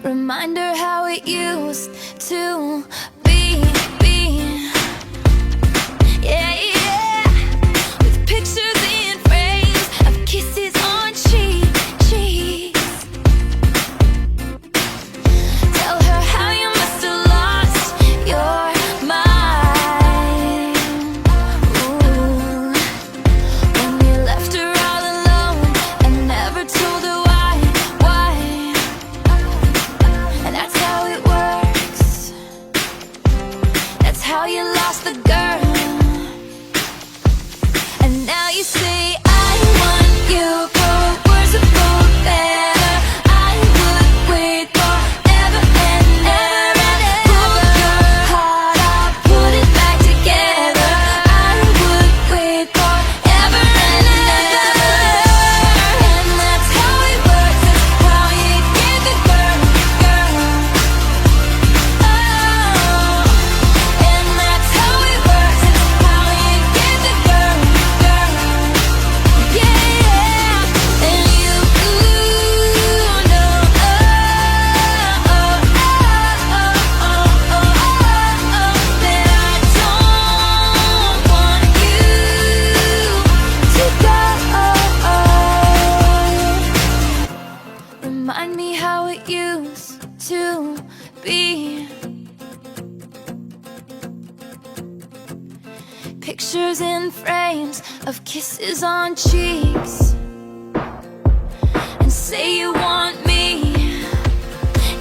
Reminder how it used to be. Yeah, yeah. With pictures in frames of kisses on cheeks. Tell her how you must have lost your mind. Ooh. When you left her all alone and never told her why. And that's how it works. That's how you lost the girl. And now you say I want you for worse or for better. I would wait forever and ever. Pull your heart out, put it back together. I would wait forever and ever. And that's how it works. That's how you get the girl. Oh, and that's how it works. That's how you get the girl. Yeah, and you know, that I don't want you to go. Remind me how it used to be. Pictures in frames of kisses on cheeks. And say you want me.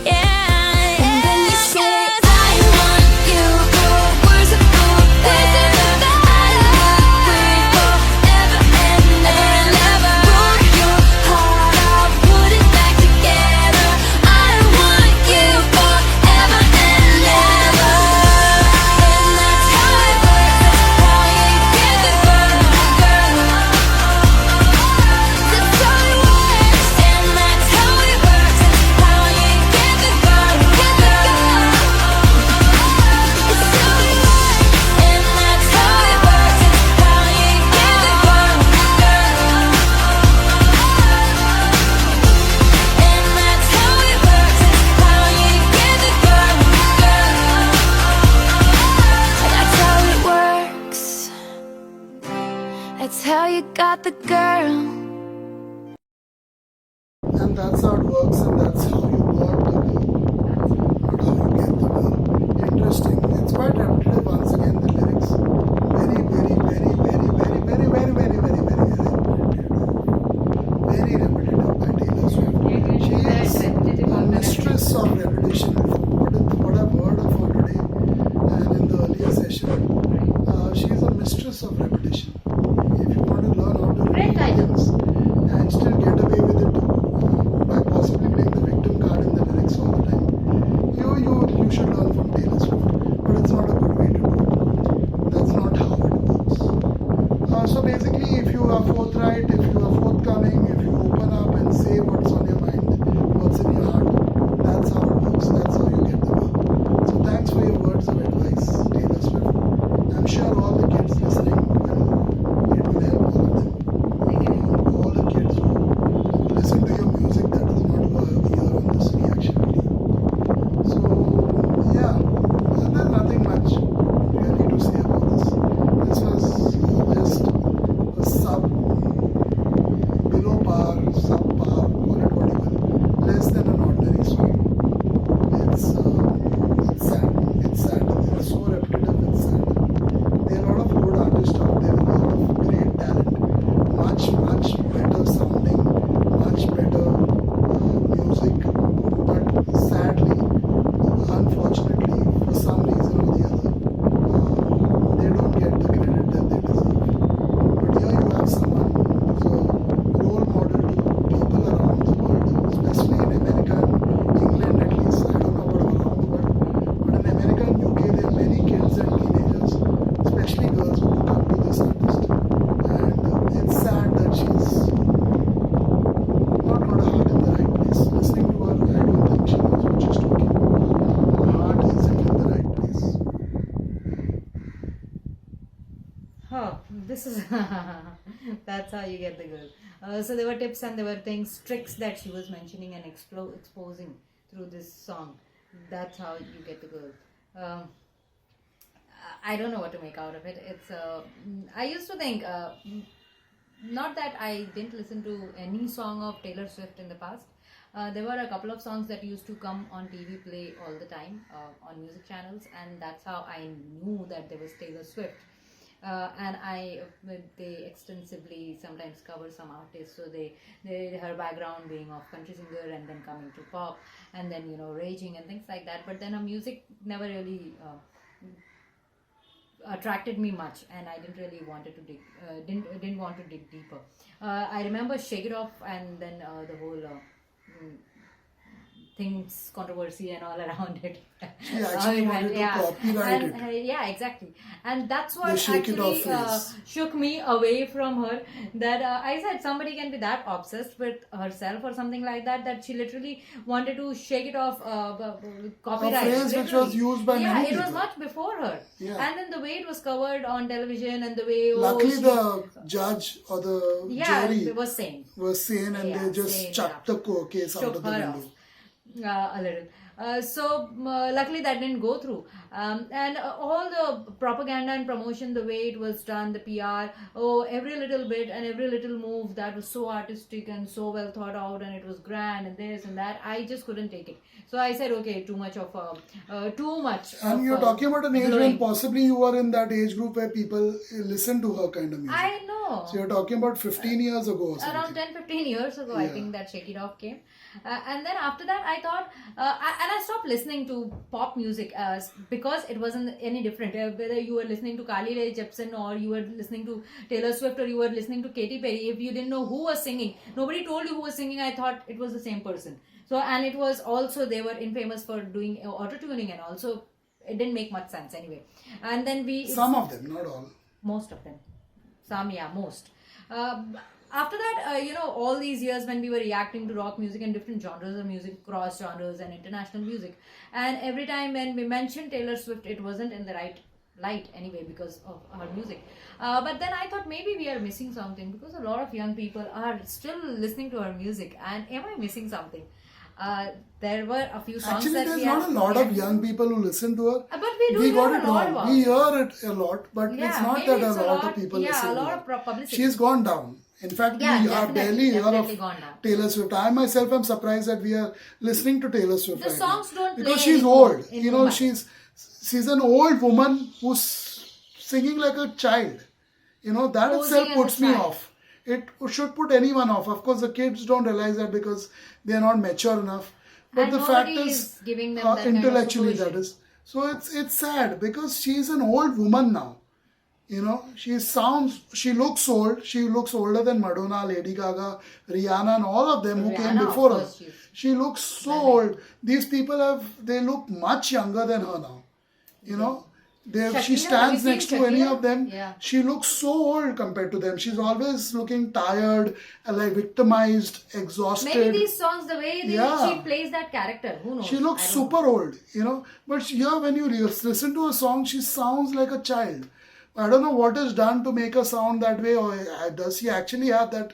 Yeah. And then you say I want you for worse or for better. I would wait forever and ever. Pull your heart out, put it back together. I want you forever and ever. And that's how it works. That's how you get the girl. That's how it works. And that's how it works. That's how you get the girl. It's how it works. And that's how it works. It's how you get the girl. And that's how it works. It's how you get the girl. That's how it works. That's how you got the girl. And that's how it works, and that's how you got the girl, not how you get the girl. Interesting. It's quite repetitive once again, the lyrics. Very repetitive. Very repetitive by Taylor Swift. She is a mistress of repetition. What I've heard of her today and in the earlier session, she is a mistress of repetition. If you want to learn how to repeat things and still get away with it by possibly playing the victim card in the lyrics all the time, you should learn from Taylor Swift. But it's not a good way to do it. That's not how it works. So basically, if you are forthright, if you are forthcoming, if you open up and say what's on your mind, what's in your heart, that's how it works. That's how you get the girl. So thanks for your words of advice, Taylor Swift. I'm sure all the kids listening it will help all of them. All the kids who listen to your music that is not here on this reaction video. So yeah, there's nothing much really to say about this. This was just a below par, subpar, call it whatever, less than an ordinary song. It's sad. It's sad. It's so repetitive. It's sad. There are a lot of good artists out there with a lot of great talent, much better sounding, much better music, but sadly, unfortunately, for some reason or the other, they don't get the credit that they deserve. But here you have someone who's a role model to people around the world, especially in America and England at least. I don't know about around the world, but in America and UK, there are many kids and teenagers, especially girls, who look up to this artist. And it's sad that she's not got her heart in the right place. Listening to her, I don't think she knows what she's talking about. Her heart isn't in the right place. Oh, this is that's how you get the girl. So there were tips and there were things, tricks that she was mentioning and exposing through this song. That's how you get the girl. I don't know what to make out of it. It's I used to think not that I didn't listen to any song of Taylor Swift in the past. There were a couple of songs that used to come on TV play all the time on music channels, and that's how I knew that there was Taylor Swift. And they extensively sometimes cover some artists, so her background being of country singer and then coming to pop and then raging and things like that. But then her music never really attracted me much, and I didn't really wanted to dig didn't want to dig deeper. I remember Shake It Off, and then the whole things controversy and all around it. She actually wanted to copyright it. Yeah, exactly. And that's what The Shake It actually Off phrase. shook me away from her. That I said somebody can be that obsessed with herself or something like that, that she literally wanted to shake it off copyright. A phrase which literally. was used by yeah, many it was people. much before her. Yeah. And then the way it was covered on television and the way Luckily, the judge or the jury it was sane. was sane, and Yeah, they just sane chucked enough. the case out Shook of the her window. off. A little. Luckily that didn't go through. And all the propaganda and promotion, the way it was done, the PR, every little bit and every little move that was so artistic and so well thought out, and it was grand and this and that. I just couldn't take it. So I said, okay, too much. And you're talking about an age blowing. when possibly you were in that age group where people listen to her kind of music. I know. So you're talking about 15 years ago or Around something. 10-15 years ago, I Yeah. think that Shake It Off came. And then after that, I thought, and I stopped listening to pop music because it wasn't any different. Whether you were listening to Carly Rae Jepsen, or you were listening to Taylor Swift, or you were listening to Katy Perry, if you didn't know who was singing, nobody told you who was singing, I thought it was the same person. So, and it was also, they were infamous for doing auto-tuning, and also it didn't make much sense anyway. And then Some of them, not all. most of them. Some, yeah, most. After that, all these years when we were reacting to rock music and different genres of music, cross genres and international music, and every time when we mentioned Taylor Swift, it wasn't in the right light anyway because of her music. But then I thought maybe we are missing something, because a lot of young people are still listening to her music, and am I missing something? There were a few songs Actually, that there's we not have a lot of reacted young people who listen to her. But we do We hear got a it lot wrong. about We her. hear it a lot, but Yeah, it's not maybe that a it's a lot of lot- people yeah, listen a to lot her. of publicity. She's gone down. In fact, Yeah, we definitely, barely hear definitely of gone down. Taylor Swift. I myself am surprised that we are listening to Taylor Swift The right songs now. don't play Because she's anymore old. in You know, Mumbai. she's an old woman who's singing like a child. You know, that Posing itself as a puts me child. off. It should put anyone off. Of course, the kids don't realize that because they are not mature enough. But And the fact nobody is, is giving them that kind of intellectually that supervision. is. So it's sad because she's an old woman now. You know, she looks old. She looks older than Madonna, Lady Gaga, Rihanna, and all of them who came Rihanna, of before her. course, she's She looks so old. These people they look much younger than her now. You know, she Shakira, have you stands seen next to any Shakira? of them. Yeah. She looks so old compared to them. She's always looking tired, like victimized, exhausted. Maybe these songs, the way Yeah. she plays that character, who knows? She looks I don't super know. old, you know. But here, when you listen to a song, she sounds like a child. I don't know what is done to make her sound that way, or does she actually have that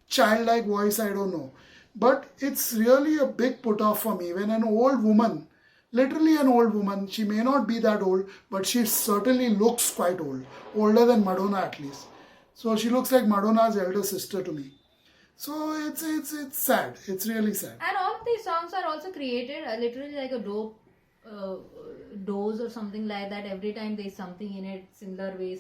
childlike voice? I don't know. But it's really a big put off for me when an old woman, literally an old woman, she may not be that old, but she certainly looks quite old, older than Madonna at least. So she looks like Madonna's elder sister to me. So it's sad. It's really sad. And all of these songs are also created literally like a dope dose or something like that. Every time there's something in it, similar way.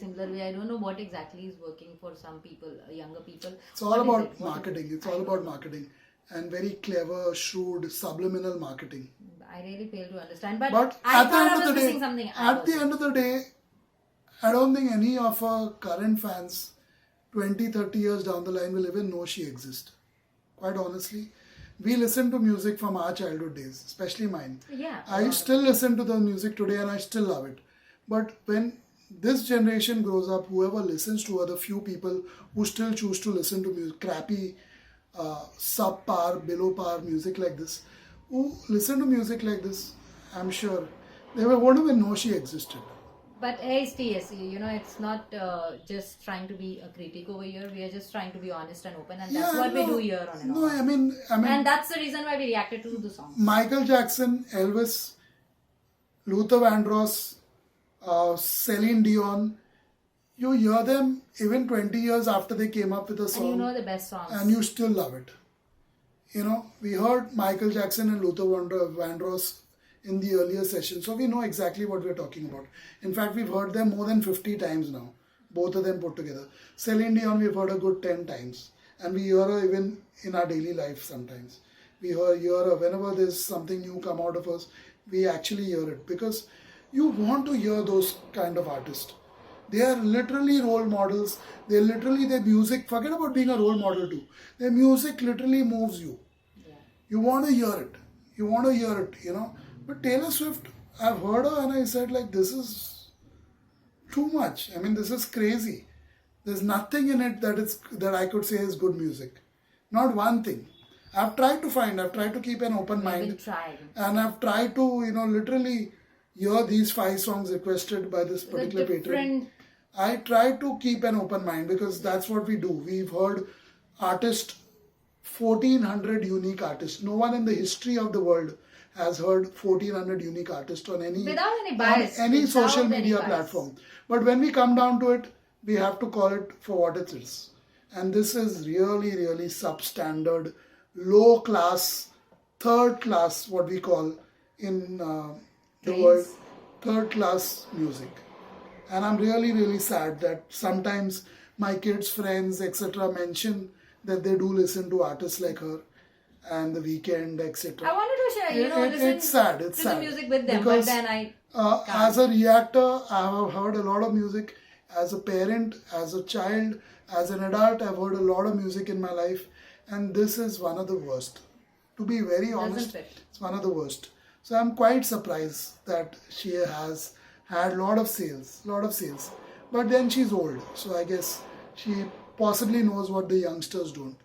I don't know what exactly is working for some people, younger people. It's all What is about it? What is marketing. it? It's all about marketing and very clever, shrewd, subliminal marketing. I really fail to understand. But, But I at the thought end I of was the missing day, something. at the end of the day, I don't think any of our current fans, 20, 30 years down the line, will even know she exists. Quite honestly, we listen to music from our childhood days, especially mine. Yeah. I still listen to the music today and I still love it. But when this generation grows up, whoever listens to her, the few people who still choose to listen to music, crappy, subpar, below par music like this, who listen to music like this, I'm sure they won't even know she existed. But hey, TS, it's not just trying to be a critic over here. We are just trying to be honest and open, and that's what we do here on and No, on. I mean, And that's the reason why we reacted to the songs. Michael Jackson, Elvis, Luther Vandross, Celine Dion. You hear them even 20 years after they came up with a And song, you know the best songs. and you still love it. We heard Michael Jackson and Luther Vandross in the earlier session, so we know exactly what we're talking about. In fact, we've heard them more than 50 times now, both of them put together. Celine Dion, we've heard a good 10 times, and we hear her even in our daily life sometimes. We hear her whenever there's something new come out of us, we actually hear it because you want to hear those kind of artists. They are literally role models. Their music, forget about being a role model too. Their music literally moves you. Yeah. You want to hear it. But Taylor Swift, I've heard her and I said like, this is too much. I mean, this is crazy. There's nothing in it that I could say is good music. Not one thing. I've tried to keep an open mind. We've tried. And I've tried to, literally hear these 5 songs requested by this particular patron. I try to keep an open mind because that's what we do. We've heard 1,400 unique artists. No one in the history of the world has heard 1,400 unique artists on any bias, on any without social any media bias. platform. But when we come down to it, we have to call it for what it is. And this is really, really substandard, low class, third class, what we call in the world, third class music. And I'm really, really sad that sometimes my kids, friends, etc. mention that they do listen to artists like her and The Weeknd, etc. I wanted to share, listen it's sad. It's to sad. the music with them, Because, but then I as a reactor, I have heard a lot of music. As a parent, as a child, as an adult, I've heard a lot of music in my life, and this is one of the worst. To be very honest, it's one of the worst. So I'm quite surprised that she has had a lot of sales. But then she's old, so I guess she possibly knows what the youngsters don't.